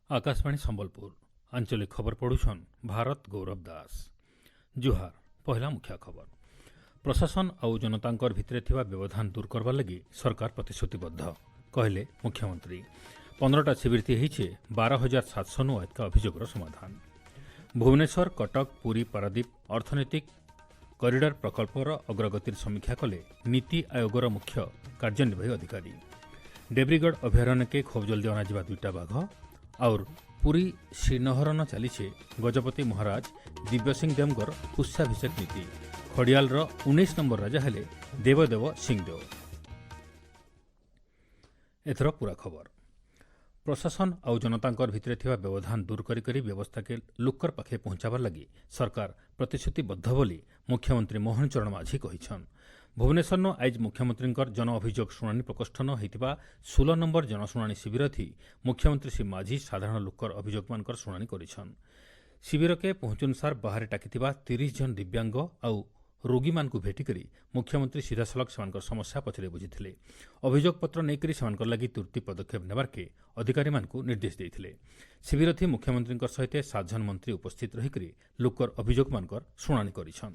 आकाशवाणी संबलपुर आंचलिक खबर पढ़ुछन भारत गौरव दास। जुहार पहला मुख्य खबर। प्रशासन आउ जनतांकर भितरे थिबा व्यवधान दूर करबा लगी सरकार प्रतिश्रुतिबद्ध कहले मुख्यमंत्री। 15टा शिविर होइछे 12,700 अधिक अभियोगर समाधान। भुवनेश्वर कटक पुरी पारादीप अर्थनैतिक कॉरिडर प्रकल्पर अग्रगतिर समीक्षा कले नीति आयोगर मुख्य कार्यनिर्वाही अधिकारी। डेब्रीगढ़ अभयारण्य के खूब जल्दी अणाजिबा 2टा बाघ और पुरी श्रीनहरन चलीछे गजपति महाराज दिव्यसिंह देवगर पुष्याभिषेक नीति। खड़ियाल 19 नंबर राजा हेले देवदेव सिंहदेव। एथर पूरा खबर। प्रशासन आउ जनतांकर भितरे थिबा व्यवधान दूर करी व्यवस्था के लोकर पाखे पहुंचाबार लगी सरकार प्रतिश्रुतिबद्ध बोली मुख्यमंत्री मोहन चरण माझी कहिछन। भुवनेश्वर आज मुख्यमंत्री जन अभियोग शुणाणी प्रकोष्ठन होता 16 नंबर जनशुणाणी शिविर थी मुख्यमंत्री श्री माझी साधारण लोकर अभियोग मान शुणाणी करिछन। शिविर के पहुंचनुसार बाहर टाकी 30 जन दिव्यांग आउ रोगी मान भेटिकरी मुख्यमंत्री सीधासलख से समस्या पचरे बुझी अभियोग पत्र नहीं लगी तुरंत पदक्षेप नेबार के अधिकारी निर्देश देते। शिविर थी मुख्यमंत्री सहित 7 जन मंत्री उपस्थित रही लोकर अभियोग मान शुणाणी करिछन।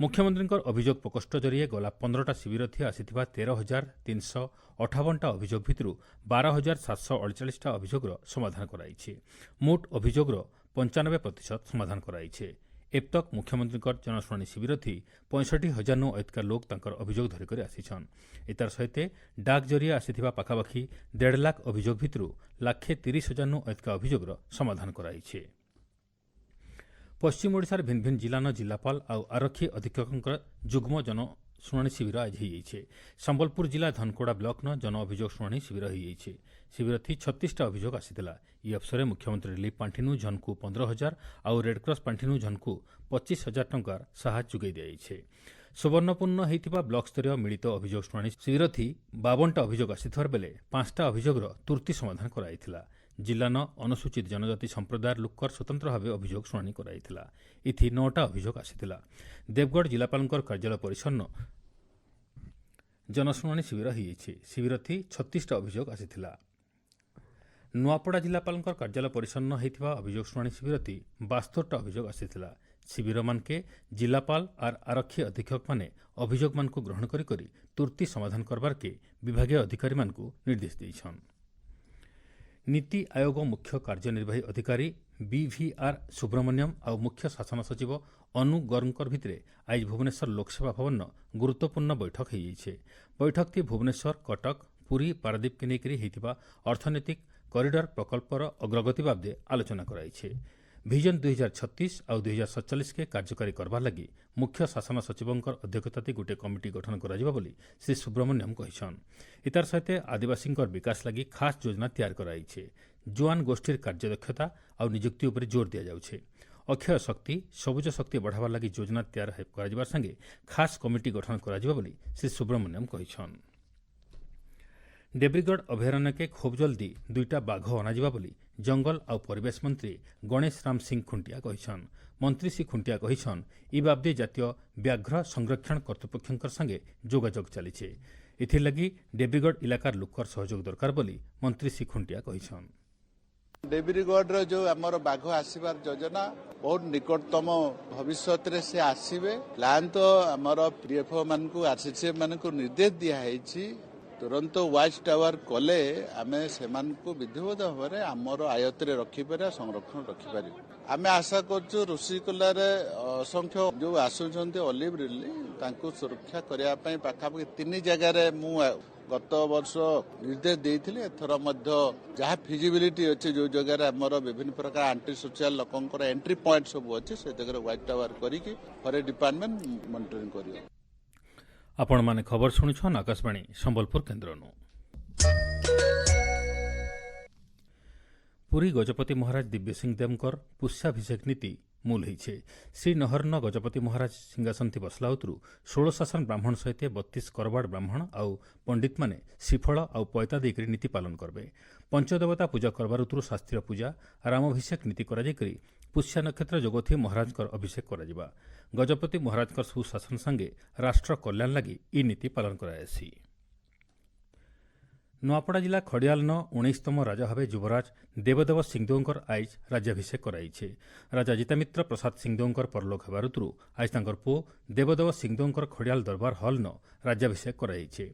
मुख्यमंत्री अभियोग प्रकोष्ठ जरिए गला 15टा शिविर थी आसीथिबा 13,358टा अभियोग भितरु 12,748टा अभियोगर समाधान कराइछे। मोट अभियोगर 95% समाधान कराइछे। एबतक मुख्यमंत्री जनशुणाणी शिविर थी 65,000 अधिक लोक तांकर अभियोग धरिकर आसीछन। इतार सहित डाक जरिए आसीथिबा पाखापाखी 1.5 लाख अभियोग भितरु 1,30,000 अधिक अभियोगर समाधान कराइछे। पश्चिम ओडिशार भिन्न भिन्न जिलान जिलापाल आउ आरक्षी अधीक्षक जुग्म जनशुणाणी शिविर आज होइछे। संबलपुर जिला धनकोड़ा ब्लॉक न जन अभियोग शुणाणी शिविर होइछे। शिविर थी 36टा अभियोग आसीथिला। ई अवसर मुख्यमंत्री रिलीफ पांठिनु झनकु 15,000 आउ रेडक्रॉस पांठिनु झनकु 25,000 टंकार सहायता जुगाई दियाइछे। सुवर्णपूर्ण होइतिबा ब्लॉक स्तरीय मिलित अभियोग शुणाणी शिविर थी 52टा अभियोग आसीथार बेले 5टा अभियोगर तुर्ती समाधान कराइथिला। जिलान अनुसूचित जनजाति संप्रदाय लोकर स्वतंत्र भाव अभियोग शुणाणी कराइथिला। इथि 9टा अभियोग आसीथिला। देवगढ़ जिलापाल कार्यालय परिसर जनशुणाणी शिविर होइछे। शिविर थी 36टा अभियोग आसीथिला। नुआपड़ा जिलापाल कार्यालय परिसर होइथिबा अभियोग शुणाणी शिविर थी 72टा अभियोग आसीथिला। शिविर मानके जिलापाल आर आरक्षी अधीक्षक माने अभियोग मानकु ग्रहण करी तुर्ती समाधान करबार के विभागीय अधिकारी मानकु निर्देश देइछन। नीति आयोग मुख्य कार्यनिर्वाही अधिकारी BVR सुब्रमण्यम और मुख्य शासन सचिव अनु गर्ग भितरे आज भुवनेश्वर लोकसेवा भवन गुरुत्वपूर्ण बैठक होइछे। बैठक थी भुवनेश्वर कटक पुरी पारादीप के नेकरी हेतिबा अर्थनैतिक कॉरिडर प्रकल्पर अग्रगति बाबदे आलोचना कराइछे। विजन 2036 और 2047 के कार्यकारी करबार लगी मुख्य शासन सचिवंकर अध्यक्षता गोटे कमिटी गठन कराजिबा बोली श्री सुब्रमण्यम कहिछन। इतार सहित आदिवासी विकास लगी खास योजना तैयार कराइछे। जुआन गोष्ठीर कार्यदक्षता और नियुक्ति उपर जोर दिया जाउछे। अक्षय शक्ति सबुज शक्ति बढ़ावार लगी योजना तैयार कराजिबार संगे खास कमिटी गठन कराजिबा बोली श्री सुब्रमण्यम कहिछन। डेब्रीगढ़ अभयारण्य के खूब जल्दी 2टा बाघ अणाजिबा बोली जंगल और परिवेश मंत्री गणेश राम सिंह खुंटिया कहिछन। मंत्री श्री खुंटिया कहिछन ई बाबदे जातीय व्याघ्र संरक्षण कर्तृपक्षर संगे जोगाजोग चलीछे। इथिर लगी डेब्रीगढ़ इलाकार लोकर सहयोग दरकार बोली मंत्री श्री खुंटिया कहिछन। डेब्रीगढ़ जो आमर बाघ आसबार योजना बहुत निकटतम भविष्य से आसवे प्लान तो आमर पीएफओ मान आरसीसीएफ मान निर्देश दिखाई तुरंत वाच टावर कले आम से विधिवत भाव में आमर आयत रखिपर संरक्षण रखिपर। आम आशा कर ऋषिकुलार असंख्य जो आसुंच अलिव रिली सुरक्षा करने पाखापाखि 3 जगार मु गत वर्ष निर्देश देइथिले। एथर मध्य जहाँ फिजिबिलिटी अच्छे जो जगह आमर विभिन्न प्रकार एंटी सोशल लोकंकर एंट्री पॉइंट सब अच्छे से जगह व्हाइट टावर करिकी फॉरेस्ट डिपार्टमेंट मॉनिटरिंग करियो। आपण माने खबर शुणुछन आकाशवाणी संबलपुर केन्द्रनु। पुरी गजपति महाराज दिव्यसिंह देवकर पुष्याभिषेक नीति मूल होइछे। श्रीनहरन गजपति महाराज सिंहासन थी बसला उतरू 16 शासन ब्राह्मण सहित 32 करवाड़ ब्राह्मण आउ पंडित माने श्रीफल आउ पैता देकर नीति पालन करबे। पंचदेवता पूजा करबार उतरू शास्त्रीय पूजा रामाभिषेक नीति कराई पुष्या नक्षत्र जोगथी महाराज अभिषेक कराजिबा। गजपति महाराज सुशासन संगे राष्ट्र कल्याण लगी ई नीति पालन करायासी। ନୂଆପଡ଼ା ଜିଲ୍ଲା ଖଡ଼ିଆଲନ 19ତମ ରାଜା ଭାବେ ଯୁବରାଜ ଦେବଦେବ ସିଂହଦେଓଙ୍କର ଆଇଜ ରାଜ୍ୟାଭିଷେକ କରାଯାଇଛି। ରାଜା ଜିତାମିତ୍ର ପ୍ରସାଦ ସିଂହଦେଓଙ୍କର ପରଲୋକ ହେବା ଋତୁରୁ ଆଜି ତାଙ୍କର ପୁଅ ଦେବଦେବ ସିଂହଦେଓଙ୍କର ଖଡ଼ିଆଲ ଦରବାର ହଲ୍ନ ରାଜ୍ୟାଭିଷେକ କରାଯାଇଛି।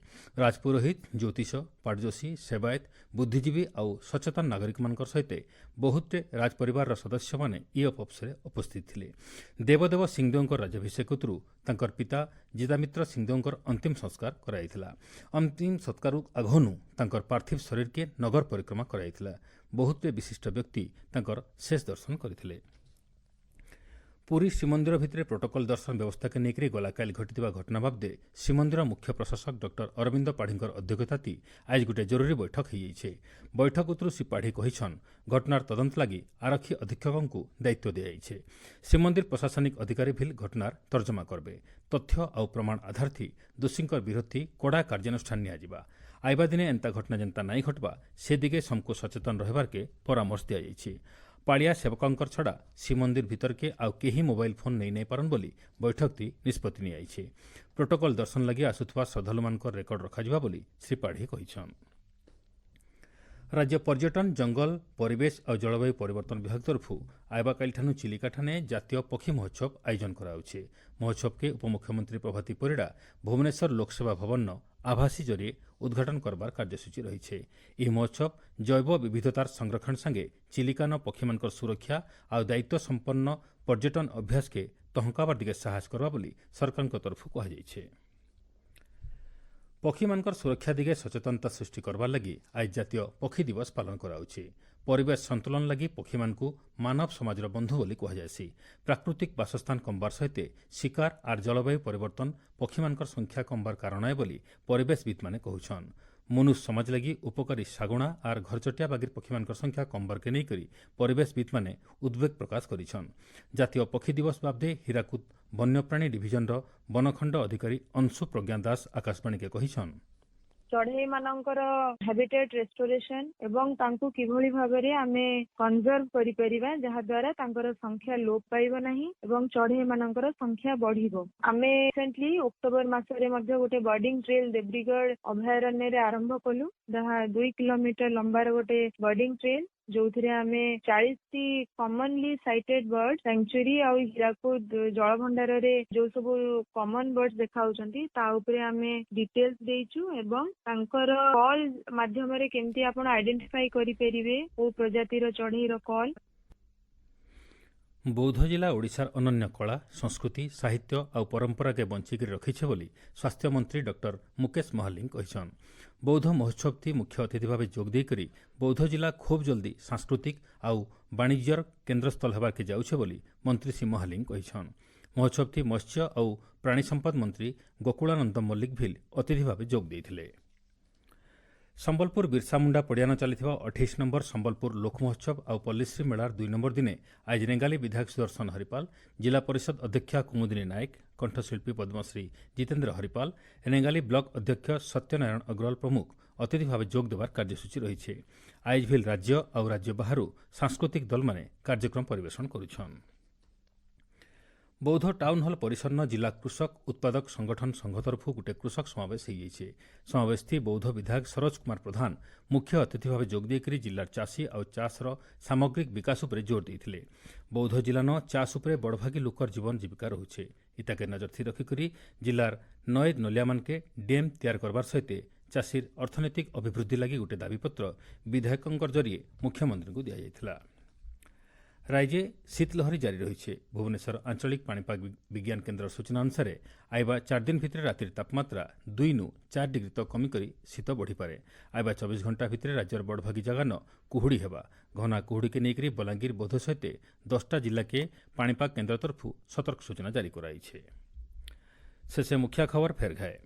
ରାଜପୁରୋହିତ, ଜ୍ୟୋତିଷ, ପାଟଯୋଶୀ, ସେବାୟତ, ବୁଦ୍ଧିଜୀବୀ ଆଉ ସଚେତନ ନାଗରିକମାନଙ୍କ ସହିତ ବହୁତେ ରାଜପରିବାରର ସଦସ୍ୟମାନେ ଏହି ଅବସରରେ ଉପସ୍ଥିତ ଥିଲେ। ଦେବଦେବ ସିଂହଦେଓଙ୍କର ରାଜ୍ୟାଭିଷେକ ଋତୁରୁ ତାଙ୍କର ପିତା ଜିତାମିତ୍ର ସିଂହଦେଓଙ୍କର ଅନ୍ତିମ ସଂସ୍କାର କରାଯାଇଥିଲା। ଅନ୍ତିମ ସଂସ୍କାରରୁ ଆଘନୁ ତାଙ୍କର ପାର୍ଥିବ ଶରୀରକେ ନଗର ପରିକ୍ରମା କରାଯାଇଥିଲା। ବହୁତେ ବିଶିଷ୍ଟ ବ୍ୟକ୍ତି ତାଙ୍କର ଶେଷ ଦର୍ଶନ କରିଥିଲେ। ପୁରୀ ଶ୍ରୀମନ୍ଦିର ଭିତରେ ପ୍ରୋଟୋକଲ ଦର୍ଶନ ବ୍ୟବସ୍ଥାକୁ ନେଇକରି ଗଲାକାଲି ଘଟିଥିବା ଘଟଣା ବାବଦେ ଶ୍ରୀମନ୍ଦିର ମୁଖ୍ୟ ପ୍ରଶାସକ ଡକ୍ଟର ଅରବିନ୍ଦ ପାଢ଼ୀଙ୍କର ଅଧ୍ୟକ୍ଷତାତି ଆଜି ଗୋଟିଏ ଜରୁରୀ ବୈଠକ ହୋଇଯାଇଛି। ବୈଠକ ଉତ୍ତରୁ ଶ୍ରୀ ପାଢ଼ୀ କହିଛନ୍ ଘଟଣାର ତଦନ୍ତ ଲାଗି ଆରକ୍ଷୀ ଅଧୀକ୍ଷକଙ୍କୁ ଦାୟିତ୍ୱ ଦିଆଯାଇଛି। ଶ୍ରୀମନ୍ଦିର ପ୍ରଶାସନିକ ଅଧିକାରୀ ଭିଲ୍ ଘଟଣାର ତର୍ଜମା କରିବେ। ତଥ୍ୟ ଆଉ ପ୍ରମାଣ ଆଧାରଥି ଦୋଷୀଙ୍କର ବିରୋଧୀ କଡ଼ା କାର୍ଯ୍ୟାନୁଷ୍ଠାନ ନିଆଯିବା। ଆଇବା ଦିନେ ଏନ୍ତା ଘଟଣା ଯେନ୍ତା ନାଇଁ ଘଟବା ସେ ଦିଗେ ସମସ୍ତଙ୍କୁ ସଚେତନ ରହିବାର୍କେ ପରାମର୍ଶ ଦିଆଯାଇଛି। ପାଳିଆ ସେବକଙ୍କର ଛଡ଼ା ଶ୍ରୀମନ୍ଦିର ଭିତରକେ ଆଉ କେହି ମୋବାଇଲ ଫୋନ୍ ନେଇ ପାରନ୍ ବୋଲି ବୈଠକଟି ନିଷ୍ପତ୍ତି ନିଆଯାଇଛି। ପ୍ରୋଟୋକଲ ଦର୍ଶନ ଲାଗି ଆସୁଥିବା ଶ୍ରଦ୍ଧାଳୁମାନଙ୍କର ରେକର୍ଡ ରଖାଯିବା ବୋଲି ଶ୍ରୀ ପାଢ଼ୀ କହିଛନ୍ତି। ରାଜ୍ୟ ପର୍ଯ୍ୟଟନ, ଜଙ୍ଗଲ, ପରିବେଶ ଆଉ ଜଳବାୟୁ ପରିବର୍ତ୍ତନ ବିଭାଗ ତରଫୁ ଆଇବାକାଲିଠାନୁ ଚିଲିକାଠାନେ ଜାତୀୟ ପକ୍ଷୀ ମହୋତ୍ସବ ଆୟୋଜନ କରାଯାଉଛି। ମହୋତ୍ସବକେ ଉପମୁଖ୍ୟମନ୍ତ୍ରୀ ପ୍ରଭାତୀ ପରିଡ଼ା ଭୁବନେଶ୍ୱର ଲୋକସେବା ଭବନର ଆଭାସୀ ଜରିଏ ଉଦ୍ଘାଟନ କରବାର କାର୍ଯ୍ୟସୂଚୀ ରହିଛି। ଏହି ମହୋତ୍ସବ ଜୈବ ବିବିଧତାର ସଂରକ୍ଷଣ ସାଙ୍ଗେ ଚିଲିକାନ ପକ୍ଷୀମାନଙ୍କର ସୁରକ୍ଷା ଆଉ ଦାୟିତ୍ୱ ସମ୍ପନ୍ନ ପର୍ଯ୍ୟଟନ ଅଭ୍ୟାସକେ ତହଁକାବାର ଦିଗେ ସାହାଯ୍ୟ କରିବା ବୋଲି ସରକାରଙ୍କ ତରଫରୁ କୁହାଯାଇଛି। ପକ୍ଷୀମାନଙ୍କର ସୁରକ୍ଷା ଦିଗେ ସଚେତନତା ସୃଷ୍ଟି କରବାର ଲାଗି ଆଜି ଜାତୀୟ ପକ୍ଷୀ ଦିବସ ପାଳନ କରାଯାଉଛି। ପରିବେଶ ସନ୍ତୁଳନ ଲାଗି ପକ୍ଷୀମାନଙ୍କୁ ମାନବ ସମାଜର ବନ୍ଧୁ ବୋଲି କୁହାଯାଏସି। ପ୍ରାକୃତିକ ବାସସ୍ଥାନ କମବାର ସହିତ ଶିକାର ଆର୍ ଜଳବାୟୁ ପରିବର୍ତ୍ତନ ପକ୍ଷୀମାନଙ୍କର ସଂଖ୍ୟା କମବାର କାରଣ ବୋଲି ପରିବେଶବିତ୍ମାନେ କହୁଛନ୍। ମନୁଷ୍ୟ ସମାଜ ଲାଗି ଉପକାରୀ ଶାଗୁଣା ଆର୍ ଘରଚଟିଆ ବାଗିର ପକ୍ଷୀମାନଙ୍କର ସଂଖ୍ୟା କମବାରକେ ନେଇକରି ପରିବେଶବିତ୍ମାନେ ଉଦ୍ବେଗ ପ୍ରକାଶ କରିଛନ୍। ଜାତୀୟ ପକ୍ଷୀ ଦିବସ ବାବଦେ ହୀରାକୁଦ ବନ୍ୟପ୍ରାଣୀ ଡିଭିଜନର ବନଖଣ୍ଡ ଅଧିକାରୀ ଅଂଶୁ ପ୍ରଜ୍ଞା ଦାସ ଆକାଶବାଣୀକେ କହିଛନ୍। ଚଢ଼େଇ ମାନଙ୍କର ହାବିଟେଟ୍ ରେଷ୍ଟୋରେସନ ଏବଂ ତାଙ୍କୁ କିଭଳି ଭାବରେ ଆମେ କନଜର୍ଭ କରିପାରିବା ଯାହା ଦ୍ୱାରା ତାଙ୍କର ସଂଖ୍ୟା ଲୋପ ପାଇବ ନାହିଁ ଏବଂ ଚଢ଼େଇ ମାନଙ୍କର ସଂଖ୍ୟା ବଢିବ। ଆମେ ରିସେଣ୍ଟଲି ଅକ୍ଟୋବର ମାସରେ ମଧ୍ୟ ଗୋଟେ ବର୍ଡିଂ ଟ୍ରେଲ୍ ଦେବ୍ରିଗଡ଼ ଅଭୟାରଣ୍ୟରେ ଆରମ୍ଭ କଲୁ। ଯାହା 2 କିଲୋମିଟର ଲମ୍ବାର ଗୋଟେ ବର୍ଡିଂ ଟ୍ରେଲ୍ ଯୋଉଥିରେ ଆମେ 40ଟି କମନଲି ସାଇଟେଡ ବର୍ଡ ସାଙ୍କ୍ଚୁରୀ ଆଉ ହୀରାକୁଦ ଜଳଭଣ୍ଡାରରେ ଯୋଉ ସବୁ କମନ ବର୍ଡ ଦେଖାଯାଉଛନ୍ତି ତା ଉପରେ ଆମେ ଡିଟେଲ୍ସ ଦେଇଛୁ ଏବଂ ତାଙ୍କର କଲ୍ ମାଧ୍ୟମରେ କେମିତି ଆପଣ ଆଇଡେଣ୍ଟିଫାଇ କରିପାରିବେ କୋଉ ପ୍ରଜାତିର ଚଢ଼େଇର କଲ୍। ବୌଦ୍ଧ ଜିଲ୍ଲା ଓଡ଼ିଶାର ଅନନ୍ୟ କଳା, ସଂସ୍କୃତି, ସାହିତ୍ୟ ଆଉ ପରମ୍ପରାକେ ବଞ୍ଚିକରି ରଖିছে ବୋଲି ସ୍ୱାସ୍ଥ୍ୟମନ୍ତ୍ରୀ ଡକ୍ଟର ମୁକେଶ ମହାଲିକ କହିଛନ୍ତି। ବୌଦ୍ଧ ମହୋତ୍ସବଟି ମୁଖ୍ୟ ଅତିଥି ଭାବେ ଯୋଗ ଦେଇକରି ବୌଦ୍ଧ ଜିଲ୍ଲା ଖୁବ୍ ଜଲ୍ଦି ସାଂସ୍କୃତିକ ଆଉ ବାଣିଜ୍ୟର କେନ୍ଦ୍ରସ୍ଥଳ ହେବାକେ ଯାଉଛେ ବୋଲି ମନ୍ତ୍ରୀ ଶ୍ରୀ ମହାଲିକ କହିଛନ୍ତି। ମହୋତ୍ସବଟି ମତ୍ସ୍ୟ ଆଉ ପ୍ରାଣୀ ସମ୍ପଦ ମନ୍ତ୍ରୀ ଗୋକୁଳାନନ୍ଦ ମଲ୍ଲିକ ଭିଲ୍ ଅତିଥି ଭାବେ ଯୋଗ ଦେଇଥିଲେ। ସମ୍ବଲପୁର ବିର୍ସାମୁଣ୍ଡା ପଡ଼ିଆନ ଚାଲିଥିବା 28 ନମ୍ବର ସମ୍ବଲପୁର ଲୋକମହୋତ୍ସବ ଆଉ ପଲ୍ଲିଶ୍ରୀ ମେଳାର 2 ନମ୍ବର ଦିନେ ଆଜି ରେଙ୍ଗାଲି ବିଧାୟକ ସୁଦର୍ଶନ ହରିପାଲ, ଜିଲ୍ଲା ପରିଷଦ ଅଧ୍ୟକ୍ଷା କୁମୁଦିନୀ ନାୟକ, କଣ୍ଠଶିଳ୍ପୀ ପଦ୍ମଶ୍ରୀ ଜିତେନ୍ଦ୍ର ହରିପାଲ, ରେଙ୍ଗାଲି ବ୍ଲକ ଅଧ୍ୟକ୍ଷ ସତ୍ୟନାରାୟଣ ଅଗ୍ରୱାଲ ପ୍ରମୁଖ ଅତିଥି ଭାବେ ଯୋଗ ଦେବାର କାର୍ଯ୍ୟସୂଚୀ ରହିଛି। ଆଇଜଭିଲ୍ ରାଜ୍ୟ ଆଉ ରାଜ୍ୟ ବାହାରୁ ସାଂସ୍କୃତିକ ଦଳମାନେ କାର୍ଯ୍ୟକ୍ରମ ପରିବେଷଣ କରୁଛନ୍। ବୌଦ୍ଧ ଟାଉନ୍ ହଲ୍ ପରିସରନ ଜିଲ୍ଲା କୃଷକ ଉତ୍ପାଦକ ସଂଗଠନ ସଂଘ ତରଫରୁ ଗୋଟିଏ କୃଷକ ସମାବେଶ ହୋଇଯାଇଛି। ସମାବେଶଟି ବୌଦ୍ଧ ବିଧାୟକ ସରୋଜ କୁମାର ପ୍ରଧାନ ମୁଖ୍ୟ ଅତିଥି ଭାବେ ଯୋଗ ଦେଇକରି ଜିଲ୍ଲାର ଚାଷୀ ଆଉ ଚାଷର ସାମଗ୍ରିକ ବିକାଶ ଉପରେ ଜୋର ଦେଇଥିଲେ। ବୌଦ୍ଧ ଜିଲ୍ଲାନ ଚାଷ ଉପରେ ବଡ଼ଭାଗୀ ଲୋକର ଜୀବନ ଜୀବିକା ରହୁଛେ। ଇତାକେ ନଜର ରଖିକରି ଜିଲ୍ଲାର ନଈ ନଲିଆମାନକେ ଡ୍ୟାମ୍ ତିଆରି କରବାର ସହିତ ଚାଷୀର ଅର୍ଥନୈତିକ ଅଭିବୃଦ୍ଧି ଲାଗି ଗୋଟିଏ ଦାବିପତ୍ର ବିଧାୟକଙ୍କର ଜରିଏ ମୁଖ୍ୟମନ୍ତ୍ରୀଙ୍କୁ ଦିଆଯାଇଥିଲା। ରାଜ୍ୟରେ ଶୀତଲହରୀ ଜାରି ରହିଛି। ଭୁବନେଶ୍ୱର ଆଞ୍ଚଳିକ ପାଣିପାଗ ବିଜ୍ଞାନ କେନ୍ଦ୍ର ସୂଚନା ଅନୁସାରେ ଆଇବା 4 ଦିନ ଭିତରେ ରାତିର ତାପମାତ୍ରା 2 - 4 ଡିଗ୍ରୀ ତକ କମିକରି ଶୀତ ବଢ଼ିପାରେ। ଆଇବା 24 ଘଣ୍ଟା ଭିତରେ ରାଜ୍ୟର ବଡ଼ଭାଗୀ ଜାଗାନ କୁହୁଡ଼ି ହେବା। ଘନା କୁହୁଡ଼ିକେ ନେଇକରି ବଲାଙ୍ଗୀର ବୌଦ୍ଧ ସହିତ 10ଟା ଜିଲ୍ଲାକେ ପାଣିପାଗ କେନ୍ଦ୍ର ତରଫରୁ ସତର୍କ ସୂଚନା ଜାରି କରାଯାଇଛି। ଶେଷେ ମୁଖ୍ୟ ଖବର ଫେରଘାଏ।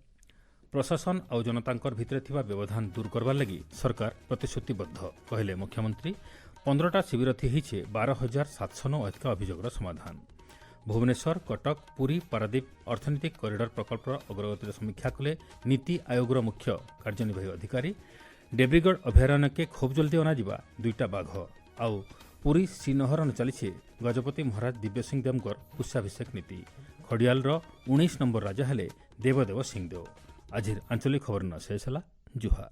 ପ୍ରଶାସନ ଆଉ ଜନତାଙ୍କର ଭିତରେ ଥିବା ବ୍ୟବଧାନ ଦୂର କରବାର ଲାଗି ସରକାର ପ୍ରତିଶ୍ରୁତିବଦ୍ଧ କହିଲେ ମୁଖ୍ୟମନ୍ତ୍ରୀ। 15ଟା ଶିବିର ହେଇଛି 12,700 ଅଧିକ ଅଭିଯୋଗର ସମାଧାନ। ଭୁବନେଶ୍ୱର, କଟକ, ପୁରୀ, ପାରାଦୀପ ଅର୍ଥନୈତିକ କରିଡର ପ୍ରକଳ୍ପର ଅଗ୍ରଗତିର ସମୀକ୍ଷା କଲେ ନୀତି ଆୟୋଗର ମୁଖ୍ୟ କାର୍ଯ୍ୟନିର୍ବାହୀ ଅଧିକାରୀ। ଡେବ୍ରିଗଡ଼ ଅଭୟାରଣ୍ୟକେ ଖୁବ୍ ଜଲ୍ଦି ଅଣାଯିବା 2ଟା ବାଘ। ଆଉ ପୁରୀ ଶ୍ରୀନହରନ ଚାଲିଛି ଗଜପତି ମହାରାଜ ଦିବ୍ୟସିଂହ ଦେବଙ୍କର ପୁଷ୍ୟାଭିଷେକ ନୀତି। ଖଡ଼ିଆଲର 19 ନମ୍ବର ରାଜା ହେଲେ ଦେବଦେବ ସିଂହଦେଓ। ଆଜିର ଆଞ୍ଚଳିକ ଖବର ଶେଷ ହେଲା। ଜୁହାର।